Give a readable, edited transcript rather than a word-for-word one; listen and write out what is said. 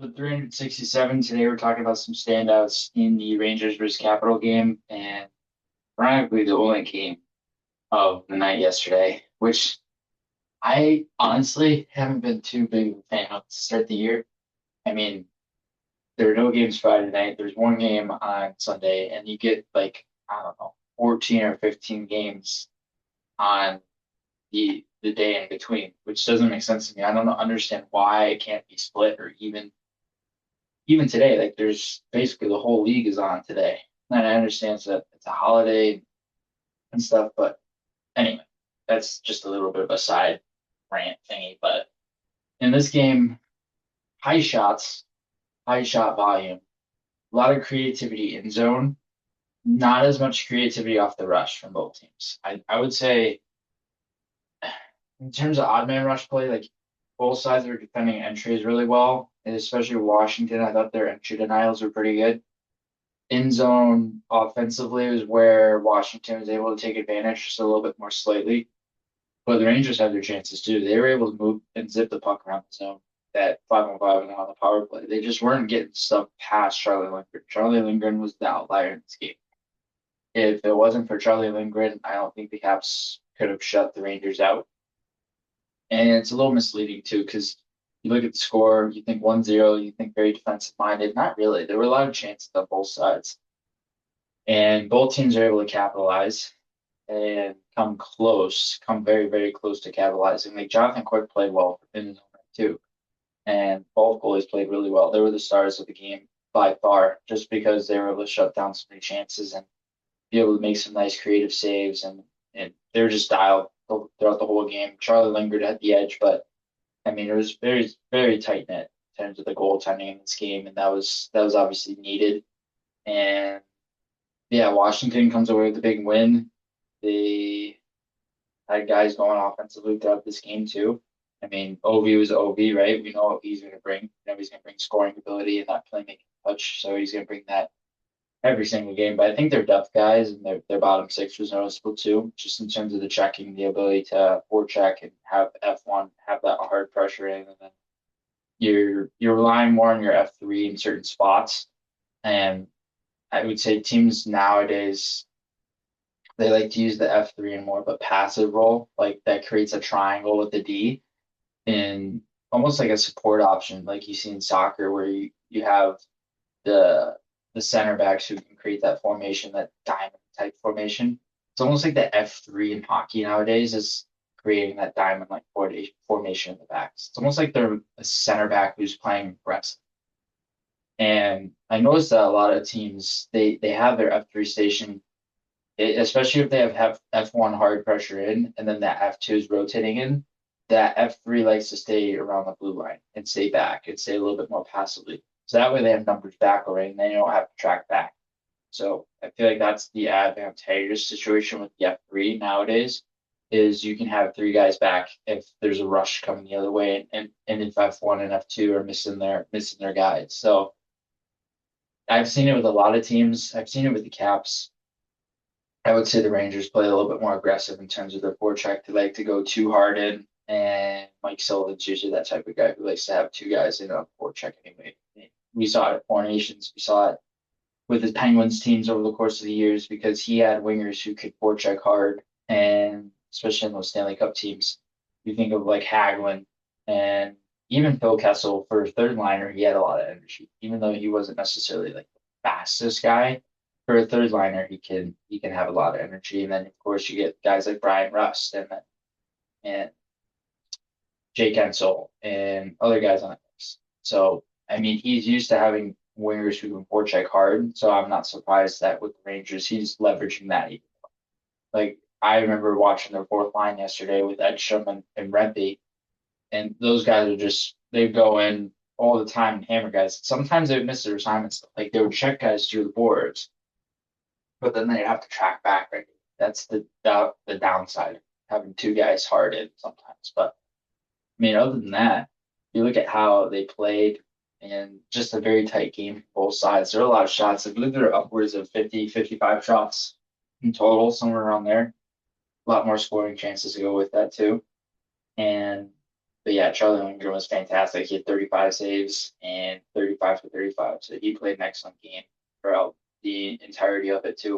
The 367 today, we're talking about some standouts in the Rangers versus Capital game, and ironically, the only game of the night yesterday, which I honestly haven't been too big of a fan of to start the year. I mean, there are no games Friday night. There's one game on Sunday, and you get like, I don't know, 14 or 15 games on the day in between, which doesn't make sense to me. I don't understand why it can't be split or even today, like there's basically the whole league is on today. And I understand that it's a holiday and stuff, but anyway, that's just a little bit of a side rant thingy. But in this game, high shots, high shot volume, a lot of creativity in zone, not as much creativity off the rush from both teams. I would say in terms of odd man rush play, like both sides are defending entries really well, and especially Washington. I thought their entry denials were pretty good. In zone offensively was where Washington was able to take advantage just a little bit more slightly. But the Rangers had their chances too. They were able to move and zip the puck around the zone at 5-on-5 and on the power play. They just weren't getting stuff past Charlie Lindgren. Charlie Lindgren was the outlier in this game. If it wasn't for Charlie Lindgren, I don't think the Caps could have shut the Rangers out. And it's a little misleading too, because you look at the score, you think 1-0, you think very defensive minded. Not really. There were a lot of chances on both sides. And both teams are able to capitalize and come very, very close to capitalizing. Like Jonathan Quick played well in his own right too. And both goalies played really well. They were the stars of the game by far, just because they were able to shut down so many chances and be able to make some nice creative saves and they were just dialed throughout the whole game. Charlie Lindgren had the edge, but I mean it was very, very tight knit in terms of the goaltending in this game, and that was obviously needed. And yeah, Washington comes away with a big win. They had guys going offensively throughout this game too. I mean, OV was OV, right? We know what he's going to bring. He's going to bring scoring ability and that playmaking touch. So he's going to bring that every single game. But I think their depth guys and their bottom six was noticeable too, just in terms of the checking, the ability to forecheck and have F1, have that hard pressure in, and then you're relying more on your F3 in certain spots. And I would say teams nowadays they like to use the F3 in more of a passive role, like that creates a triangle with the D in almost like a support option, like you see in soccer, where you have the the center backs who can create that formation, that diamond type formation. It's almost like the F3 in hockey nowadays is creating that diamond like formation in the backs. It's almost like they're a center back who's playing aggressive. And I noticed that a lot of teams they have their F3 station especially if they have F1 hard pressure in and then that F2 is rotating in, that F3 likes to stay around the blue line and stay back and stay a little bit more passively. So that way they have numbers back already and they don't have to track back. So I feel like that's the advantageous situation with the F3 nowadays is you can have three guys back if there's a rush coming the other way and if F1 and F2 are missing their guys. So I've seen it with a lot of teams. I've seen it with the Caps. I would say the Rangers play a little bit more aggressive in terms of their forecheck. They like to go too hard in, and Mike Sullivan's usually that type of guy who likes to have two guys in a forecheck anyway. We saw it at Four Nations. We saw it with the Penguins teams over the course of the years because he had wingers who could forecheck hard, and especially in those Stanley Cup teams, you think of like Hagelin and even Phil Kessel for a third liner. He had a lot of energy, even though he wasn't necessarily like the fastest guy for a third liner, he can have a lot of energy. And then of course you get guys like Brian Rust and Jake Ensel and other guys on the mix. So I mean he's used to having wingers who can forecheck hard. So I'm not surprised that with the Rangers he's leveraging that. Like I remember watching their fourth line yesterday with Edstrom and Rempe, and those guys are just they go in all the time and hammer guys. Sometimes they would miss their assignments. Like they would check guys through the boards but then they'd have to track back. Right? That's the downside of having two guys hard in sometimes. But I mean, other than that, you look at how they played and just a very tight game from both sides. There are a lot of shots. I believe there are upwards of 50, 55 shots in total, somewhere around there. A lot more scoring chances to go with that too. And But yeah, Charlie Lindgren was fantastic. He had 35 saves and 35 for 35. So he played an excellent game throughout the entirety of it too.